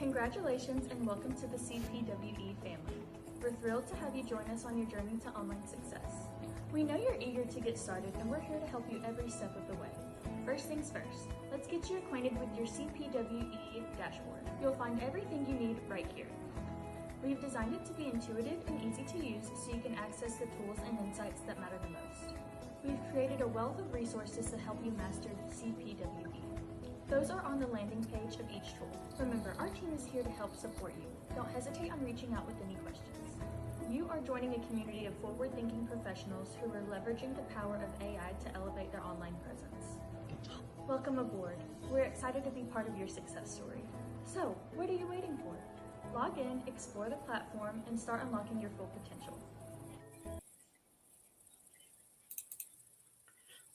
Congratulations and welcome to the CPWE family. We're thrilled to have you join us on your journey to online success. We know you're eager to get started and we're here to help you every step of the way. First things first, let's get you acquainted with your CPWE dashboard. You'll find everything you need right here. We've designed it to be intuitive and easy to use so you can access the tools and insights that matter the most. We've created a wealth of resources to help you master CPWE. Those are on the landing page of each tool. Remember, our team is here to help support you. Don't hesitate on reaching out with any questions. You are joining a community of forward-thinking professionals who are leveraging the power of AI to elevate their online presence. Welcome aboard. We're excited to be part of your success story. So, what are you waiting for? Log in, explore the platform, and start unlocking your full potential.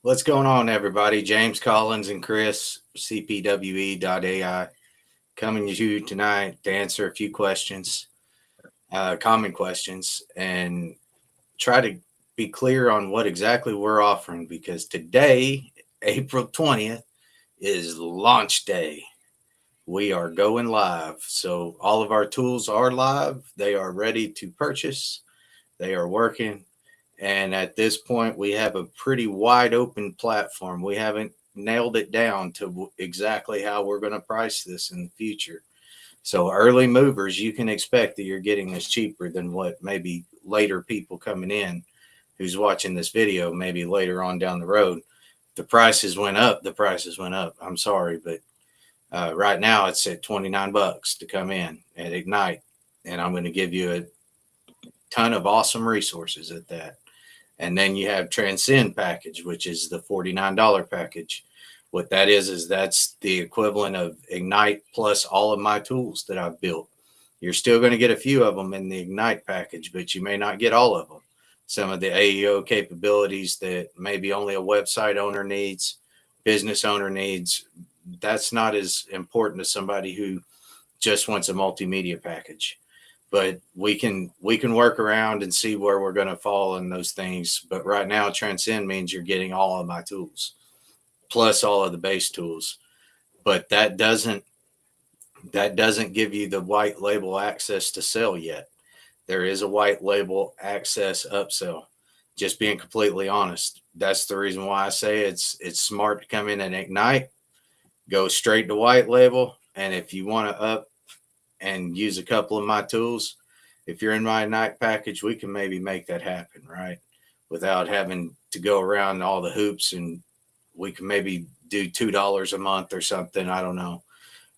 What's going on, everybody? James Collins and Chris, cpwe.ai, coming to you tonight to answer a few questions, common questions, and try to be clear on what exactly we're offering, because today, April 20th, is launch day. We are going live. So all of our tools are live. They are ready to purchase. They are working. And at this point, we have a pretty wide open platform. We haven't nailed it down to exactly how we're going to price this in the future. So early movers, you can expect that you're getting this cheaper than what maybe later people coming in who's watching this video, maybe later on down the road. The prices went up. The prices went up. I'm sorry, but right now it's at $29 to come in at Ignite. And I'm going to give you a ton of awesome resources at that. And then you have Transcend package, which is the $49 package. What that is that's the equivalent of Ignite plus all of my tools that I've built. You're still going to get a few of them in the Ignite package, but you may not get all of them. Some of the AEO capabilities that maybe only a website owner needs, business owner needs, that's not as important to somebody who just wants a multimedia package. But we can work around and see where we're going to fall in those things. But right now, Transcend means you're getting all of my tools, plus all of the base tools. But that doesn't give you the white label access to sell yet. There is a white label access upsell. Just being completely honest, that's the reason why I say it's smart to come in and Ignite, go straight to white label, and if you want to up and use a couple of my tools, if you're in my Ignite package, we can maybe make that happen, right? Without having to go around all the hoops, and we can maybe do $2 a month or something. I don't know.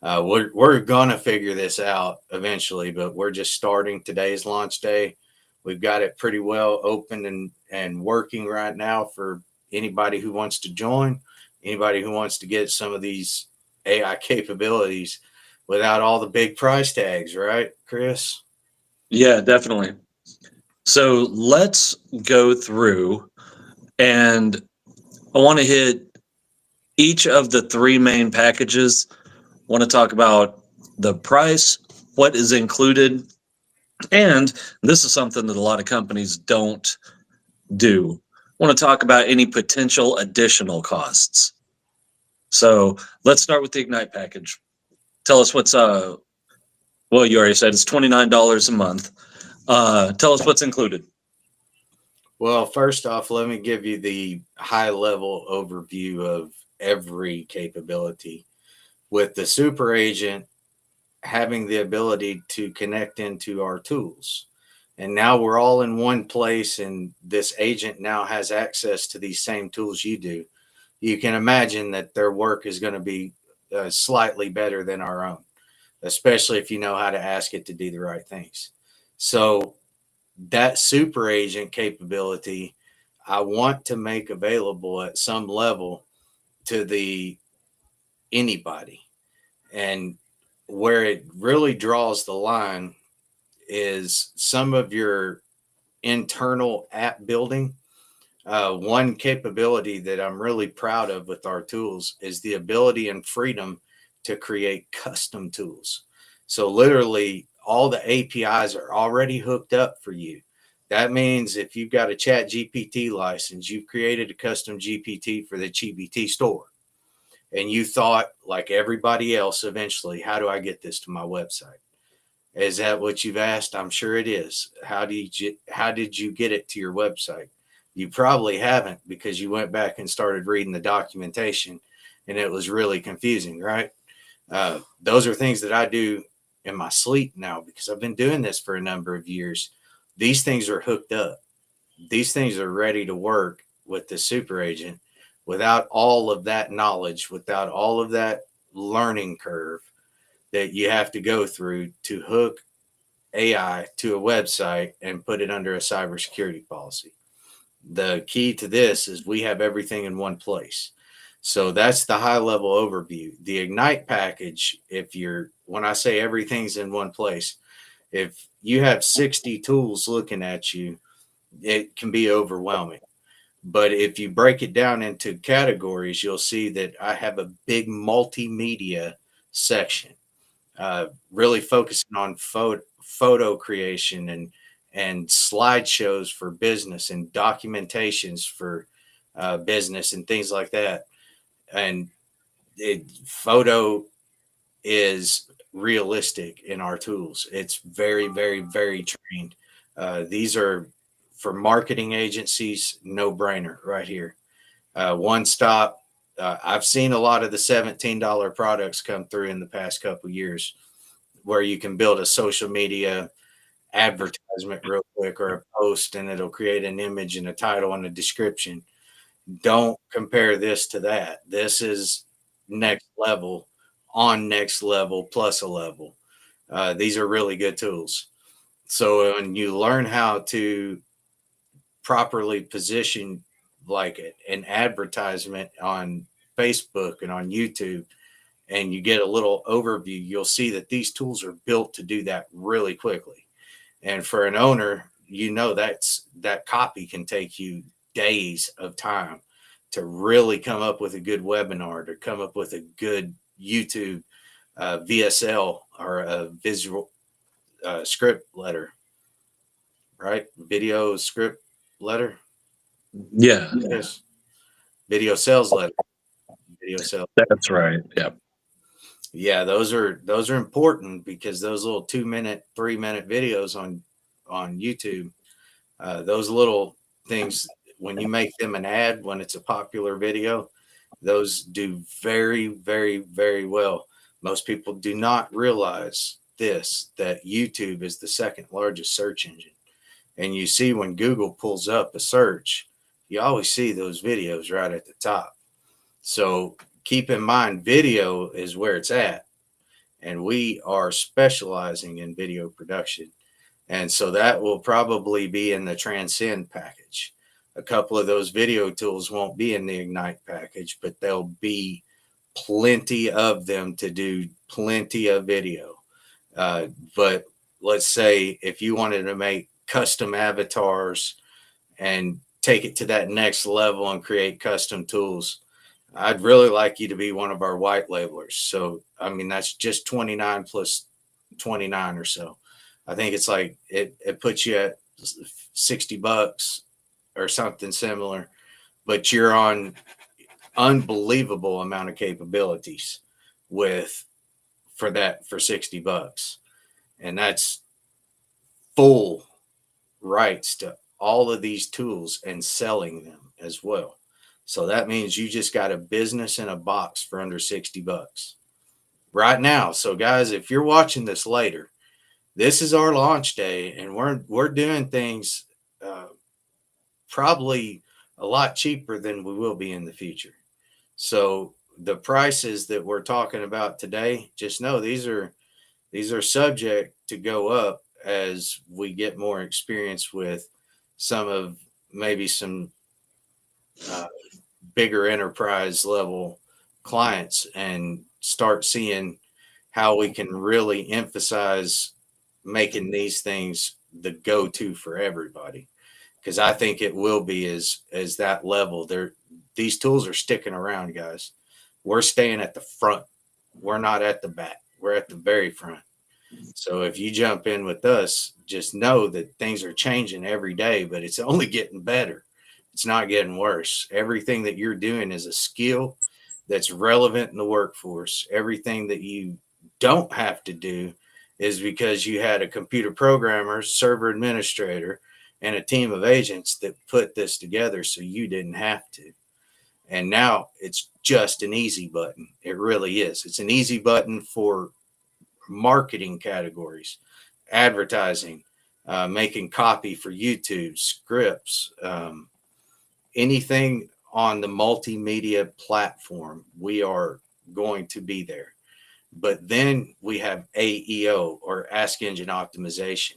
We're gonna figure this out eventually, but we're just starting. Today's launch day. We've got it pretty well open and working right now for anybody who wants to join, anybody who wants to get some of these AI capabilities without all the big price tags, right, Chris? Yeah, definitely. So let's go through, and I want to hit each of the three main packages. I want to talk about the price, what is included, and this is something that a lot of companies don't do. I want to talk about any potential additional costs. So let's start with the Ignite package. Tell us what's well, you already said it's $29 a month. Tell us what's included. Well, first off, let me give you the high level overview of every capability. With the super agent having the ability to connect into our tools. And now we're all in one place, and this agent now has access to these same tools you do. You can imagine that their work is going to be slightly better than our own, especially if you know how to ask it to do the right things. So that super agent capability, I want to make available at some level to the anybody. And where it really draws the line is some of your internal app building. One capability that I'm really proud of with our tools is the ability and freedom to create custom tools. So literally all the APIs are already hooked up for you. That means if you've got a Chat GPT license, you've created a custom GPT for the GPT store. and you thought, like everybody else, eventually, how do I get this to my website? Is that what you've asked? I'm sure it is. How did you get it to your website? You probably haven't, because you went back and started reading the documentation and it was really confusing, right? Those are things that I do in my sleep now, because I've been doing this for a number of years. These things are hooked up. These things are ready to work with the super agent without all of that knowledge, without all of that learning curve that you have to go through to hook AI to a website and put it under a cybersecurity policy. The key to this is we have everything in one place. So that's the high level overview. The Ignite package, when I say everything's in one place, if you have 60 tools looking at you, it can be overwhelming. But if you break it down into categories, you'll see that I have a big multimedia section, really focusing on photo creation and slideshows for business and documentations for business and things like that. And photo is realistic in our tools. It's very, very, very trained. These are for marketing agencies, no brainer right here. One stop. I've seen a lot of the $17 products come through in the past couple of years, where you can build a social media advertisement real quick, or a post, and it'll create an image and a title and a description. Don't compare this to that. This is next level, on next level plus a level. These are really good tools. So when you learn how to properly position like an advertisement on Facebook and on YouTube, and you get a little overview, you'll see that these tools are built to do that really quickly. And for an owner, that copy can take you days of time to really come up with a good webinar, to come up with a good YouTube VSL, or a visual script letter, right? Video script letter. Yeah, Yes. Video sales letter. Video sales. that's right. Yeah. Yeah, those are important, because those little 2 minute, 3 minute videos on YouTube, those little things, when you make them an ad, when it's a popular video, those do very, very, very well. Most people do not realize this, that YouTube is the second largest search engine. And you see, when Google pulls up a search, you always see those videos right at the top. So keep in mind, video is where it's at. And we are specializing in video production. And so that will probably be in the Transcend package. A couple of those video tools won't be in the Ignite package, but there'll be plenty of them to do plenty of video. But let's say if you wanted to make custom avatars and take it to that next level and create custom tools, I'd really like you to be one of our white labelers. So, I mean, that's just 29 plus 29 or so. I think it's like it puts you at $60 or something similar, but you're on unbelievable amount of capabilities with for $60. And that's full rights to all of these tools and selling them as well. So that means you just got a business in a box for under $60 right now. So guys, if you're watching this later, this is our launch day, and we're doing things probably a lot cheaper than we will be in the future. So the prices that we're talking about today, just know these are subject to go up as we get more experience with maybe some bigger enterprise level clients, and start seeing how we can really emphasize making these things the go-to for everybody. Because I think it will be as that level. These tools are sticking around, guys. We're staying at the front. We're not at the back. We're at the very front. So if you jump in with us, just know that things are changing every day, but it's only getting better. It's not getting worse. Everything that you're doing is a skill that's relevant in the workforce. Everything that you don't have to do is because you had a computer programmer, server administrator, and a team of agents that put this together so you didn't have to. And now it's just an easy button. It really is. It's an easy button for marketing categories, advertising, making copy for YouTube, scripts, anything on the multimedia platform. We are going to be there. But then we have AEO, or Ask Engine Optimization,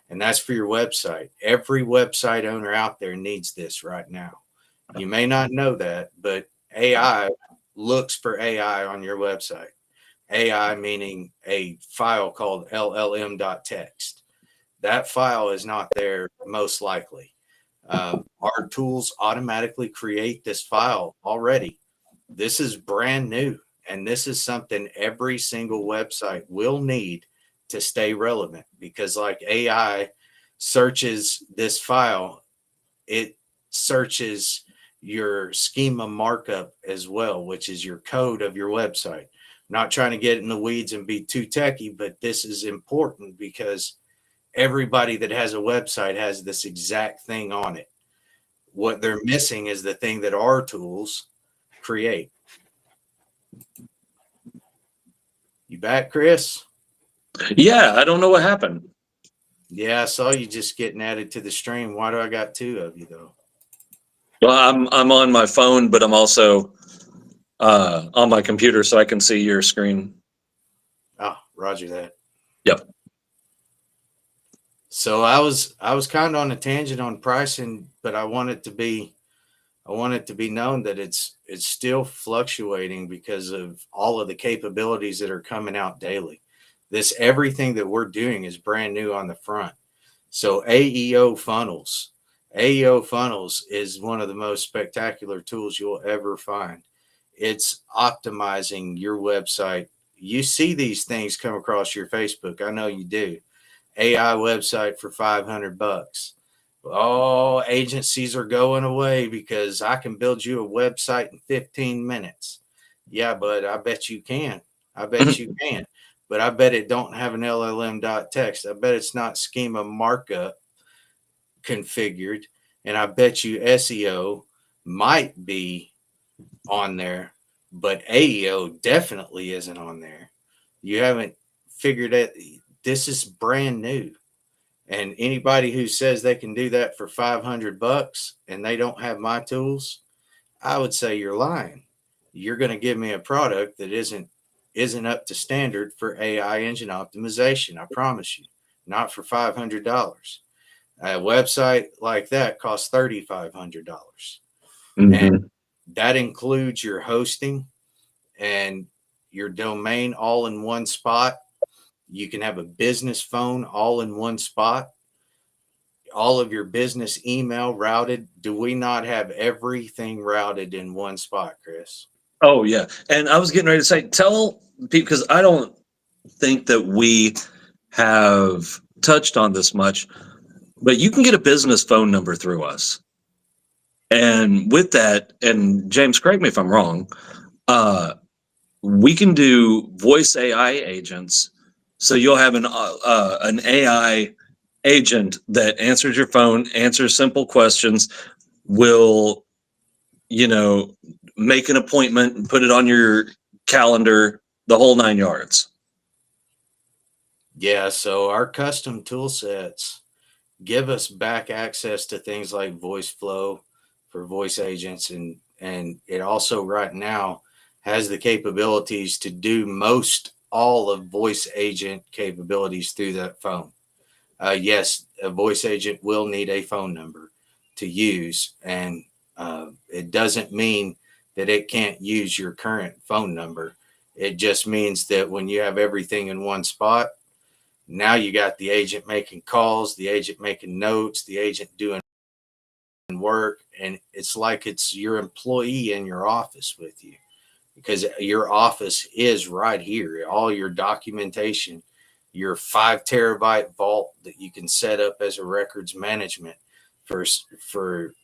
and that's for your website. Every website owner out there needs this right now. You may not know that, but AI looks for AI on your website. AI meaning a file called llm.txt. That file is not there most likely. Our tools automatically create this file already. This is brand new, and this is something every single website will need to stay relevant, because like AI searches this file, it searches your schema markup as well, which is your code of your website. Not trying to get in the weeds and be too techy, but this is important because everybody that has a website has this exact thing on it. What they're missing is the thing that our tools create. You back, Chris? Yeah, I don't know what happened. Yeah, I saw you just getting added to the stream. Why do I got two of you though? Well, I'm on my phone, but I'm also on my computer, so I can see your screen. Oh, Roger that. Yep. So I was kind of on a tangent on pricing, but I want it to be known that it's still fluctuating because of all of the capabilities that are coming out daily. This everything that we're doing is brand new on the front. So AEO funnels. AEO funnels is one of the most spectacular tools you'll ever find. It's optimizing your website. You see these things come across your Facebook. I know you do. AI website for $500. Oh, agencies are going away because I can build you a website in 15 minutes. Yeah, but I bet you can. I bet you can. But I bet it don't have an LLM.txt. I bet it's not schema markup configured. And I bet you SEO might be on there, but AEO definitely isn't on there. You haven't figured it. This is brand new. And anybody who says they can do that for $500 and they don't have my tools, I would say you're lying. You're going to give me a product that isn't up to standard for AI engine optimization. I promise you, not for $500. A website like that costs $3,500, and Mm-hmm. that includes your hosting and your domain all in one spot. You can have a business phone all in one spot, all of your business email routed. Do we not have everything routed in one spot, Chris? Oh yeah, and I was getting ready to say, tell people, because I don't think that we have touched on this much, but you can get a business phone number through us. And with that, and James, correct me if I'm wrong, we can do voice AI agents. So you'll have an AI agent that answers your phone, answers simple questions, will, you know, make an appointment and put it on your calendar, the whole 9 yards. Yeah, so our custom tool sets give us back access to things like voice flow for voice agents, and it also right now has the capabilities to do most all of voice agent capabilities through that phone. Yes, a voice agent will need a phone number to use, and it doesn't mean that it can't use your current phone number. It just means that when you have everything in one spot, now you got the agent making calls, the agent making notes, the agent doing work, and it's like it's your employee in your office with you, because your office is right here. All your documentation, your 5 terabyte vault that you can set up as a records management for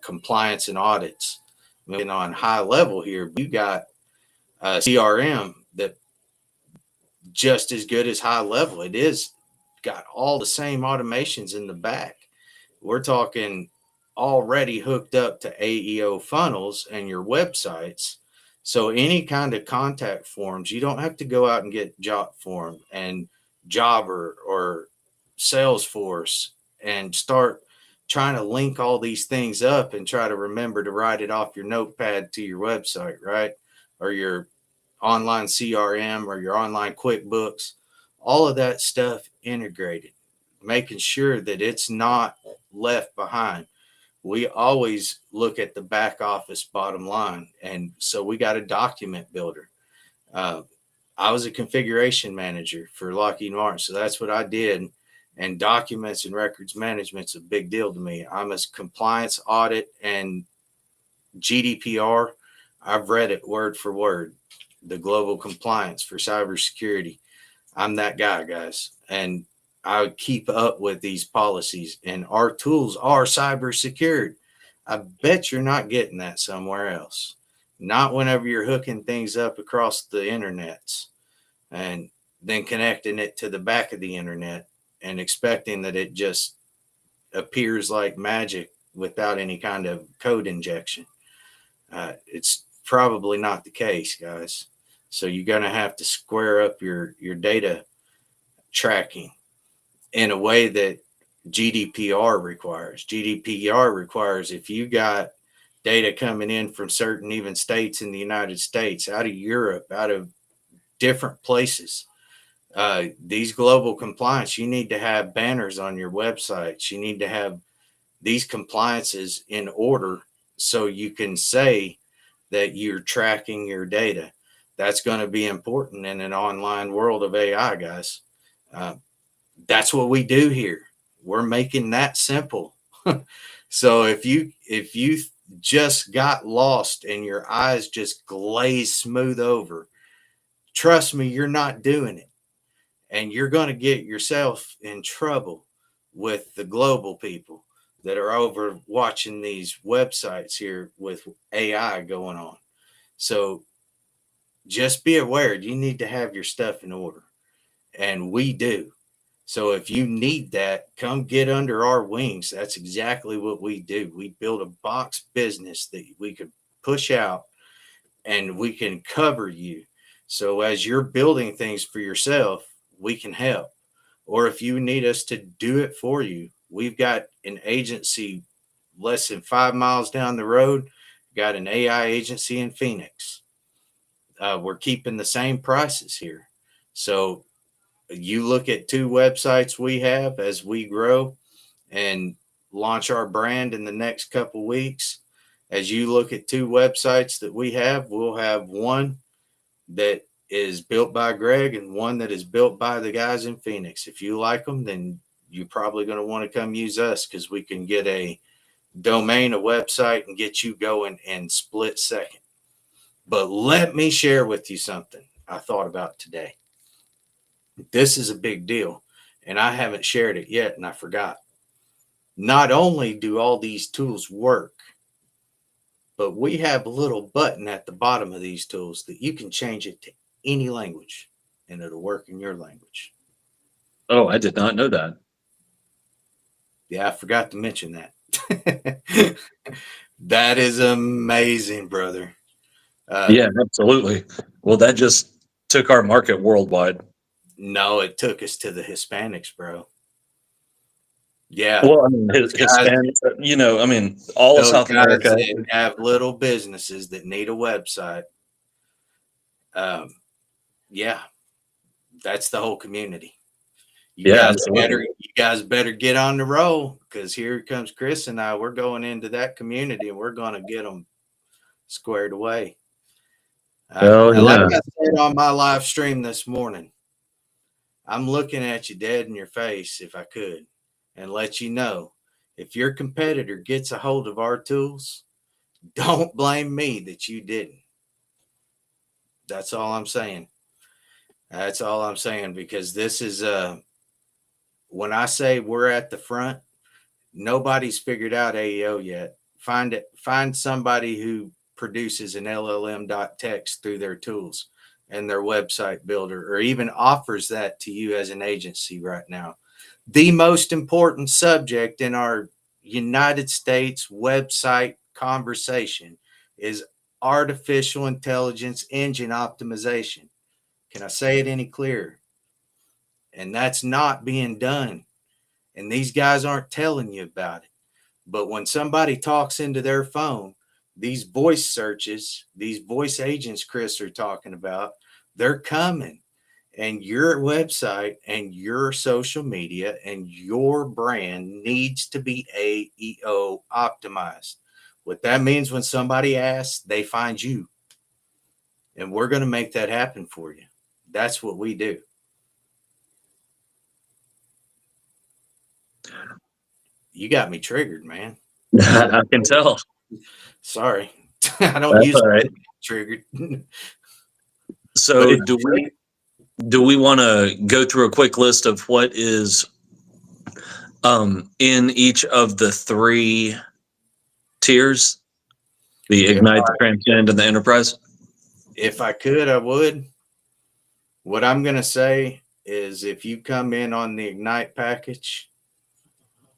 compliance and audits. Moving on high level here, you got CRM that just as good as high level. It is got all the same automations in the back. We're talking already hooked up to AEO funnels and your websites. So any kind of contact forms, you don't have to go out and get JotForm and Jobber or Salesforce and start trying to link all these things up and try to remember to write it off your notepad to your website, right? Or your online CRM or your online QuickBooks, all of that stuff integrated, making sure that it's not left behind. We always look at the back office bottom line. And so we got a document builder. Uh, I was a configuration manager for Lockheed Martin. So that's what I did. And documents and records management's a big deal to me. I'm a compliance audit and GDPR. I've read it word for word, the global compliance for cybersecurity. I'm that guy, guys. And I would keep up with these policies, and our tools are cyber secured. I bet you're not getting that somewhere else. Not whenever you're hooking things up across the internets and then connecting it to the back of the internet and expecting that it just appears like magic without any kind of code injection. It's probably not the case, guys. So you're going to have to square up your data tracking in a way that GDPR requires. GDPR requires if you got data coming in from certain even states in the United States, out of Europe, out of different places, these global compliance, you need to have banners on your websites. You need to have these compliances in order so you can say that you're tracking your data. That's going to be important in an online world of AI, guys. That's what we do here. We're making that simple. So if you just got lost and your eyes just glaze smooth over, trust me, you're not doing it. And you're going to get yourself in trouble with the global people that are over watching these websites here with AI going on. So just be aware you need to have your stuff in order. And we do. So if you need that, come get under our wings. That's exactly what we do. We build a box business that we could push out and we can cover you. So as you're building things for yourself, we can help. Or if you need us to do it for you, we've got an agency less than 5 miles down the road, got an AI agency in Phoenix. We're keeping the same prices here. So you look at two websites we have as we grow and launch our brand in the next couple weeks. As you look at two websites that we have, we'll have one that is built by Greg and one that is built by the guys in Phoenix. If you like them, then you're probably going to want to come use us because we can get a domain, a website, and get you going in split second. But let me share with you something I thought about today. This is a big deal, and I haven't shared it yet, and I forgot. Not only do all these tools work, but we have a little button at the bottom of these tools that you can change it to any language, and it'll work in your language. Oh, I did not know that. Yeah, I forgot to mention that. That is amazing, brother. Yeah, absolutely. Well, that just took our market worldwide. No, it took us to the Hispanics, bro. Yeah, Well, I mean, those guys, Hispanics, I mean, all of those South guys America. that have little businesses that need a website. Um, yeah, that's the whole community. Yeah, absolutely. You guys better get on the roll because here comes Chris and I. We're going into that community and we're going to get them squared away. Oh, And like yeah. I said on my live stream this morning, I'm looking at you dead in your face if I could and let you know if your competitor gets a hold of our tools, don't blame me that you didn't. That's all I'm saying. That's all I'm saying because this is when I say we're at the front, nobody's figured out AEO yet. Find somebody who produces an LLM.text through their tools and their website builder, or even offers that to you as an agency right now. The most important subject in our United States website conversation is artificial intelligence engine optimization. Can I say it any clearer? And that's not being done. And these guys aren't telling you about it. But when somebody talks into their phone, these voice searches, these voice agents Chris are talking about, they're coming. And your website and your social media and your brand needs to be AEO optimized. What that means, when somebody asks, they find you. And we're going to make that happen for you. That's what we do. You got me triggered, man. I can tell. Sorry. I don't That's use all right. triggered. So do we want to go through a quick list of what is in each of the 3 tiers? The Ignite, the Transcend, and the Enterprise? If I could, I would. What I'm going to say is, if you come in on the Ignite package,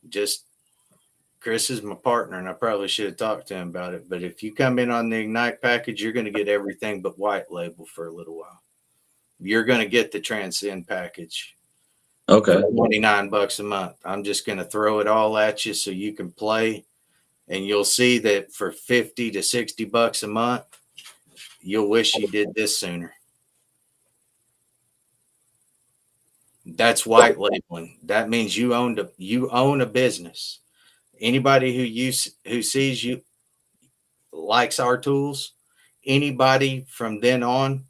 just Chris is my partner, and I probably should have talked to him about it. But if you come in on the Ignite package, you're going to get everything but white label for a little while. You're going to get the Transcend package. Okay. $29 a month. I'm just going to throw it all at you so you can play. And you'll see that for $50 to $60 a month, you'll wish you did this sooner. That's white labeling. That means you own a business. Anybody who sees you likes our tools. Anybody from then on,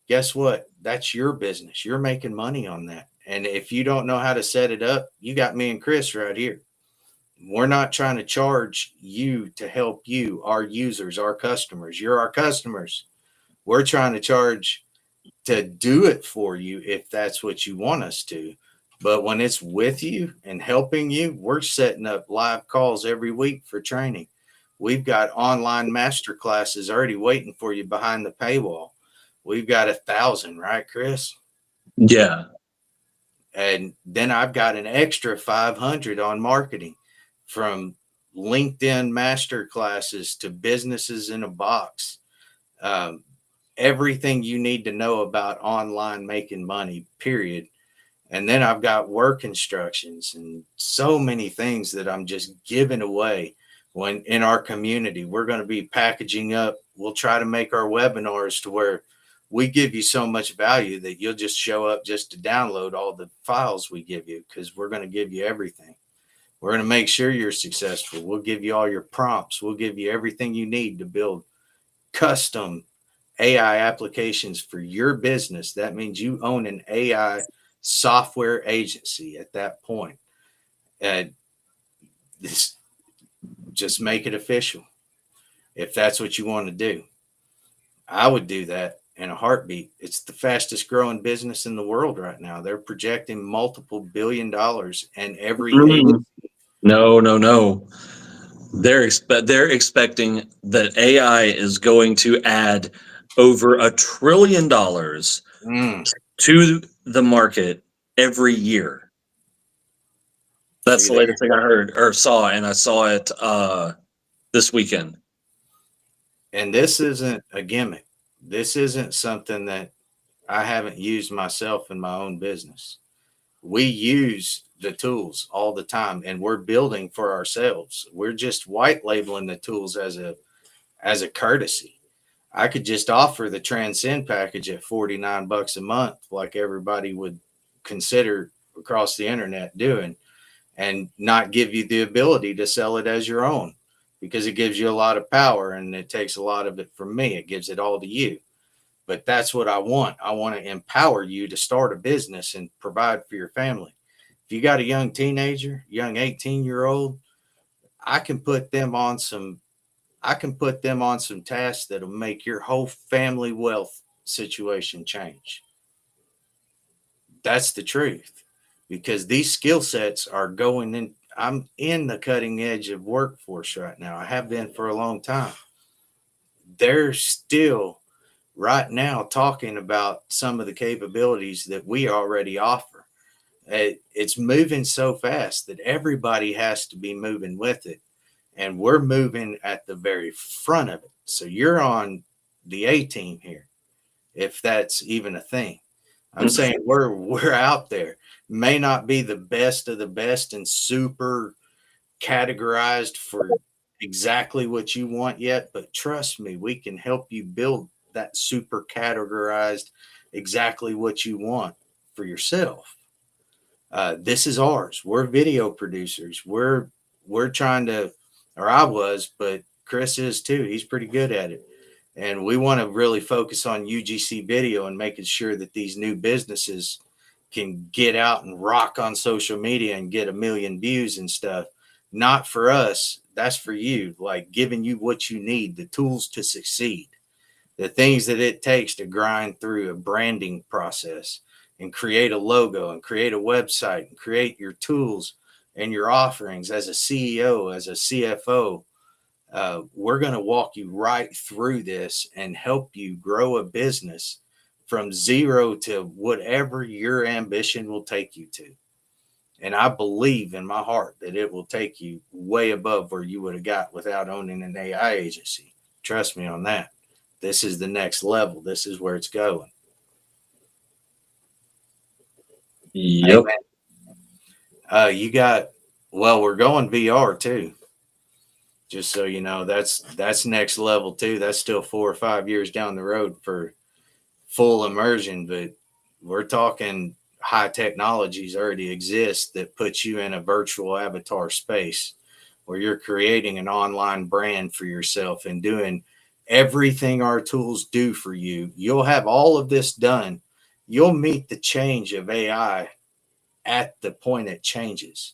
guess what? That's your business. You're making money on that. And if you don't know how to set it up, you got me and Chris right here. We're not trying to charge you to help you, our users, our customers. You're our customers. We're trying to charge to do it for you if that's what you want us to. But when it's with you and helping you, we're setting up live calls every week for training. We've got online master classes already waiting for you behind the paywall. We've got 1,000, right, Chris? Yeah. And then I've got an extra 500 on marketing, from LinkedIn master classes to businesses in a box. Everything you need to know about online making money, period. And then I've got work instructions and so many things that I'm just giving away. When in our community, we're going to be packaging up. We'll try to make our webinars to where we give you so much value that you'll just show up just to download all the files we give you, because we're going to give you everything. We're going to make sure you're successful. We'll give you all your prompts. We'll give you everything you need to build custom AI applications for your business. That means you own an AI software agency at that point. This, just make it official. If that's what you want to do, I would do that in a heartbeat. It's the fastest growing business in the world right now. They're projecting multiple $1 billion, and every agency. No. They're expecting that AI is going to add over $1 trillion to the market every year. That's the latest thing I heard or saw, and I saw it this weekend. And this isn't a gimmick. This isn't something that I haven't used myself in my own business. We use the tools all the time, and we're building for ourselves. We're just white labeling the tools as a courtesy. I could just offer the Transcend package at $49 a month, like everybody would consider across the internet doing, and not give you the ability to sell it as your own, because it gives you a lot of power and it takes a lot of it from me. It gives it all to you. But that's what I want. I want to empower you to start a business and provide for your family. If you got a young teenager, young 18-year-old, I can put them on some tasks that'll make your whole family wealth situation change. That's the truth, because these skill sets are going in. I'm in the cutting edge of workforce right now. I have been for a long time. they're still right now talking about some of the capabilities that we already offer. It's moving so fast that everybody has to be moving with it. And we're moving at the very front of it. So you're on the A team here, if that's even a thing. I'm saying we're out there. May not be the best of the best and super categorized for exactly what you want yet, but trust me, we can help you build that super categorized exactly what you want for yourself. This is ours. We're video producers. We're trying to, or I was, but Chris is too. He's pretty good at it. And we want to really focus on UGC video and making sure that these new businesses can get out and rock on social media and get 1 million views and stuff. Not for us. That's for you. Like giving you what you need, the tools to succeed, the things that it takes to grind through a branding process and create a logo and create a website and create your tools and your offerings as a CEO, as a CFO. We're going to walk you right through this and help you grow a business from zero to whatever your ambition will take you to. And I believe in my heart that it will take you way above where you would have got without owning an AI agency. Trust me on that. This is the next level. This is where it's going. Yep. You got, well, we're going VR too. Just so you know, that's next level too. That's still 4 or 5 years down the road for full immersion, but we're talking high technologies already exist that puts you in a virtual avatar space where you're creating an online brand for yourself and doing everything our tools do for you. You'll have all of this done. You'll meet the change of AI at the point it changes.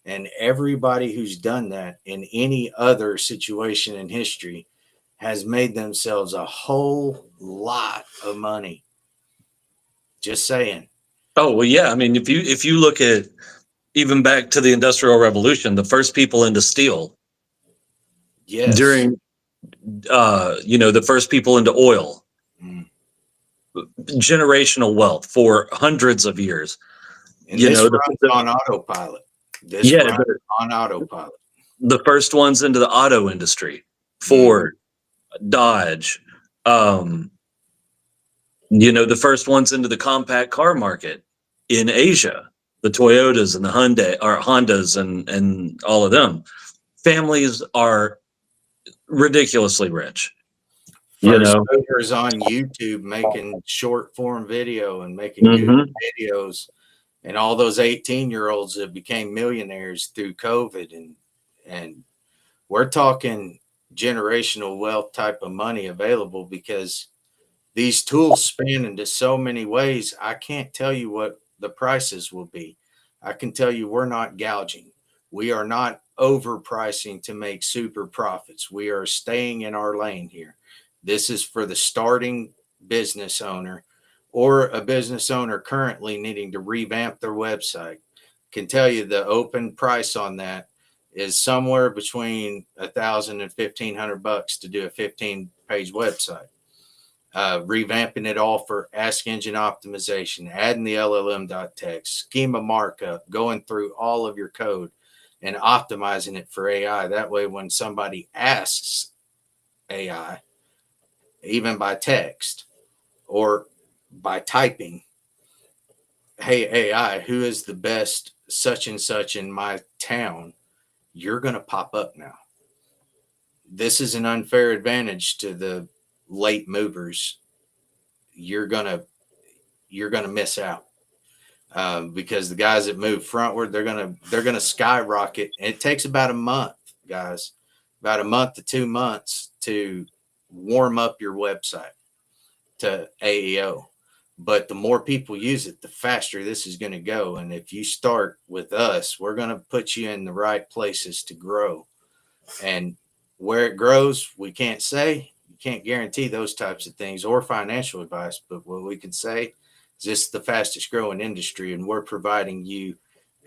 And everybody who's done that in any other situation in history has made themselves a whole lot of money. Just saying. Oh well, yeah. I mean, if you look at even back to the Industrial Revolution, the first people into steel Yes. during, the first people into oil, Mm. generational wealth for hundreds of years. And this runs on autopilot. This Yeah, runs on autopilot. the first ones into the auto industry, Mm. Ford, Dodge, the first ones into the compact car market in Asia, the Toyotas and the Hyundai or Hondas and all of them. Families are ridiculously rich. First movers on YouTube making short form video and making YouTube videos, and all those 18-year-olds that became millionaires through COVID, and we're talking generational wealth type of money available because these tools span into so many ways. I can't tell you what the prices will be. I can tell you we're not gouging. We are not overpricing to make super profits. We are staying in our lane here. This is for the starting business owner or a business owner currently needing to revamp their website. Can tell you the open price on that is somewhere between $1,000 and $1,500 to do a 15-page website. Revamping it all for ask engine optimization, adding the LLM.text, schema markup, going through all of your code and optimizing it for AI. That way, when somebody asks AI, even by text or by typing, hey, AI, who is the best such and such in my town? You're going to pop up now. This is an unfair advantage to the late movers. You're gonna miss out because the guys that move frontward, they're gonna skyrocket. And it takes about a month, guys, about a month to 2 months to warm up your website to AEO. But the more people use it, the faster this is going to go. And if you start with us, we're going to put you in the right places to grow. And where it grows, we can't say. You can't guarantee those types of things or financial advice. But what we can say is this is the fastest growing industry, and we're providing you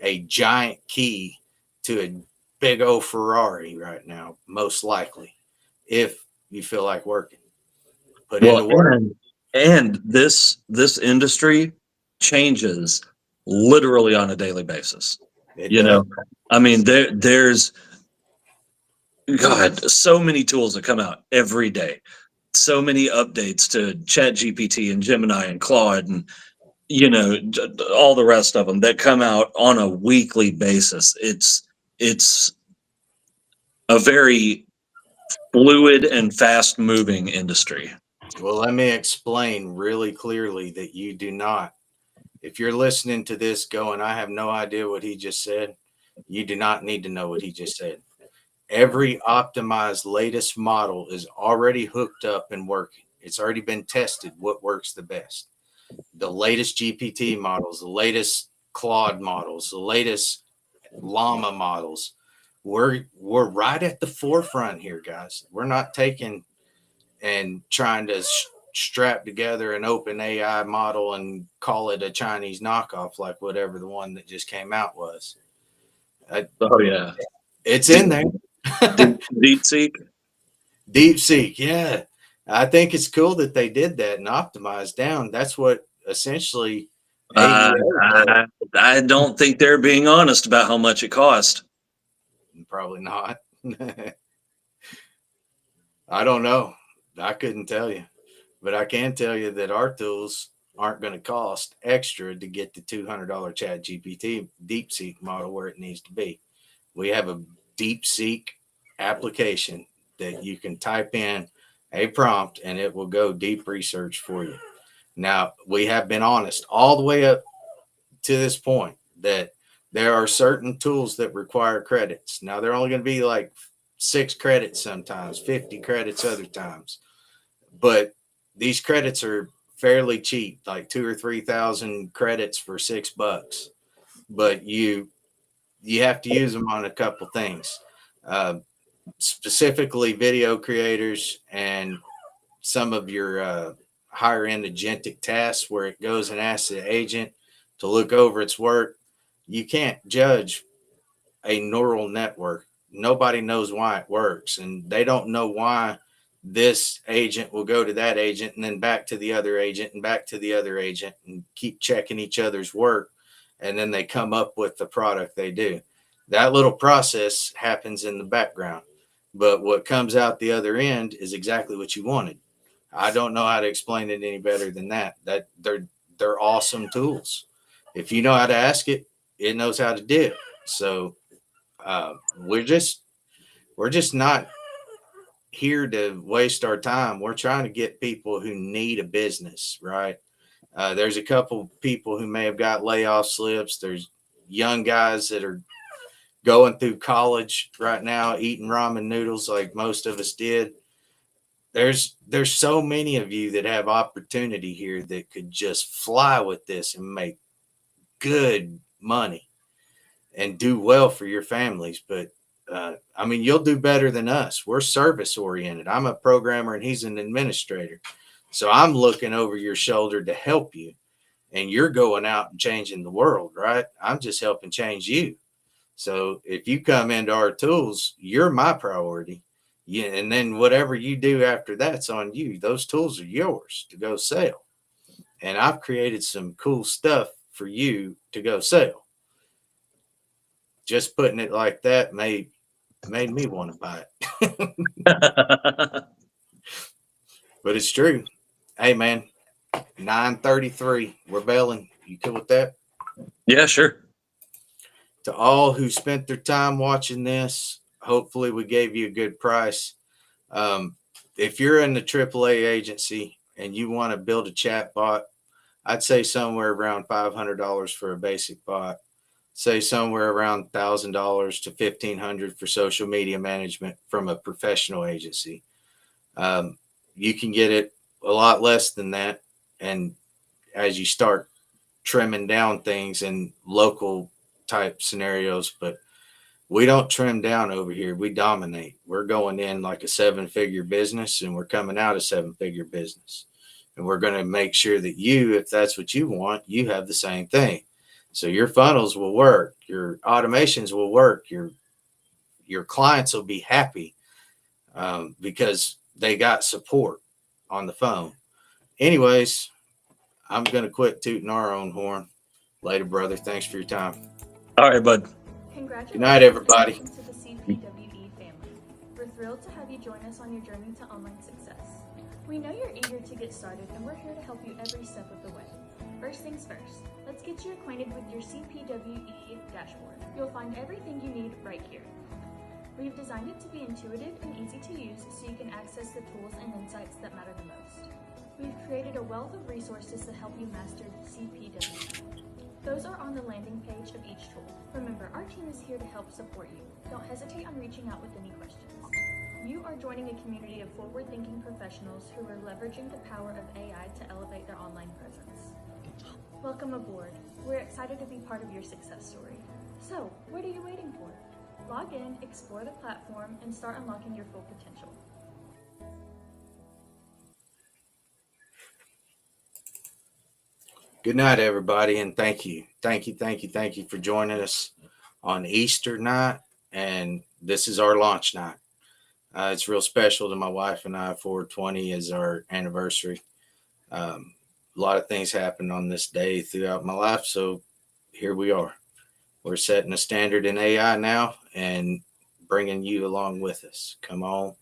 a giant key to a big old Ferrari right now, most likely. If you feel like working. Put in the Well, work. and this industry changes literally on a daily basis. It You does. know, I mean, there's God, so many tools that come out every day, so many updates to Chat GPT and Gemini and Claude and all the rest of them that come out on a weekly basis. It's a very fluid and fast moving industry. Well, let me explain really clearly that you do not. If you're listening to this going, I have no idea what he just said, you do not need to know what he just said. Every optimized latest model is already hooked up and working. It's already been tested what works the best. The latest GPT models, the latest Claude models, the latest Llama models. We're right at the forefront here, guys. We're not taking and trying to strap together an open AI model and call it a Chinese knockoff like whatever the one that just came out was. Oh yeah, It's in there. DeepSeek. DeepSeek, yeah. I think it's cool that they did that and optimized down. That's what essentially AEA does. I don't think they're being honest about how much it cost. Probably not. I don't know. I couldn't tell you. But I can tell you that our tools aren't going to cost extra to get the $200 Chat GPT DeepSeek model where it needs to be. We have a DeepSeek application that you can type in a prompt and it will go deep research for you. Now, we have been honest all the way up to this point that there are certain tools that require credits. Now, they're only going to be like 6 credits sometimes, 50 credits other times. But these credits are fairly cheap, like 2,000 or 3,000 credits for $6. But you have to use them on a couple things, specifically video creators and some of your higher end agentic tasks where it goes and asks the agent to look over its work. You can't judge a neural network. Nobody knows why it works, and they don't know why this agent will go to that agent and then back to the other agent and back to the other agent and keep checking each other's work. And then they come up with the product they do. That little process happens in the background, but what comes out the other end is exactly what you wanted. I don't know how to explain it any better than that. That they're awesome tools. If you know how to ask it, it knows how to do it. So we're just not here to waste our time. We're trying to get people who need a business, right? There's a couple people who may have got layoff slips. There's young guys that are going through college right now, eating ramen noodles like most of us did. There's so many of you that have opportunity here that could just fly with this and make good money and do well for your families. But I mean, you'll do better than us. We're service oriented. I'm a programmer and he's an administrator. So I'm looking over your shoulder to help you. And you're going out and changing the world, right? I'm just helping change you. So if you come into our tools, you're my priority. Yeah, and then whatever you do after that's on you. Those tools are yours to go sell. And I've created some cool stuff for you to go sell. Just putting it like that made me want to buy it. But it's true. Hey man, 9:33. We're belling. You cool with that? Yeah, sure. To all who spent their time watching this, hopefully we gave you a good price. If you're in the AAA agency and you want to build a chat bot, I'd say somewhere around $500 for a basic bot. Say somewhere around $1,000 to $1,500 for social media management from a professional agency. You can get it a lot less than that. And as you start trimming down things in local type scenarios, but we don't trim down over here. We dominate. We're going in like a 7-figure business and we're coming out a 7-figure business. And we're going to make sure that you, if that's what you want, you have the same thing. So your funnels will work, your automations will work, your clients will be happy because they got support on the phone. Anyways, I'm going to quit tooting our own horn. Later, brother. Thanks for your time. All right, bud. Congratulations. Good night, everybody. And welcome to the CPWE family. We're thrilled to have you join us on your journey to online success. We know you're eager to get started, and we're here to help you every step of the way. First things first, let's get you acquainted with your cpwe dashboard. You'll find everything you need right here. We've designed it to be intuitive and easy to use so you can access the tools and insights that matter the most. We've created a wealth of resources to help you master CPWE. Those are on the landing page of each tool. Remember, our team is here to help support you. Don't hesitate on reaching out with any questions. You are joining a community of forward-thinking professionals who are leveraging the power of AI to elevate their online presence. Welcome aboard. We're excited to be part of your success story. So, what are you waiting for? Log in, explore the platform, and start unlocking your full potential. Good night, everybody, and thank you for joining us on Easter night. And this is our launch night. It's real special to my wife and I. 420 is our anniversary. A lot of things happened on this day throughout my life, so here we are. We're setting a standard in AI now and bringing you along with us. Come on.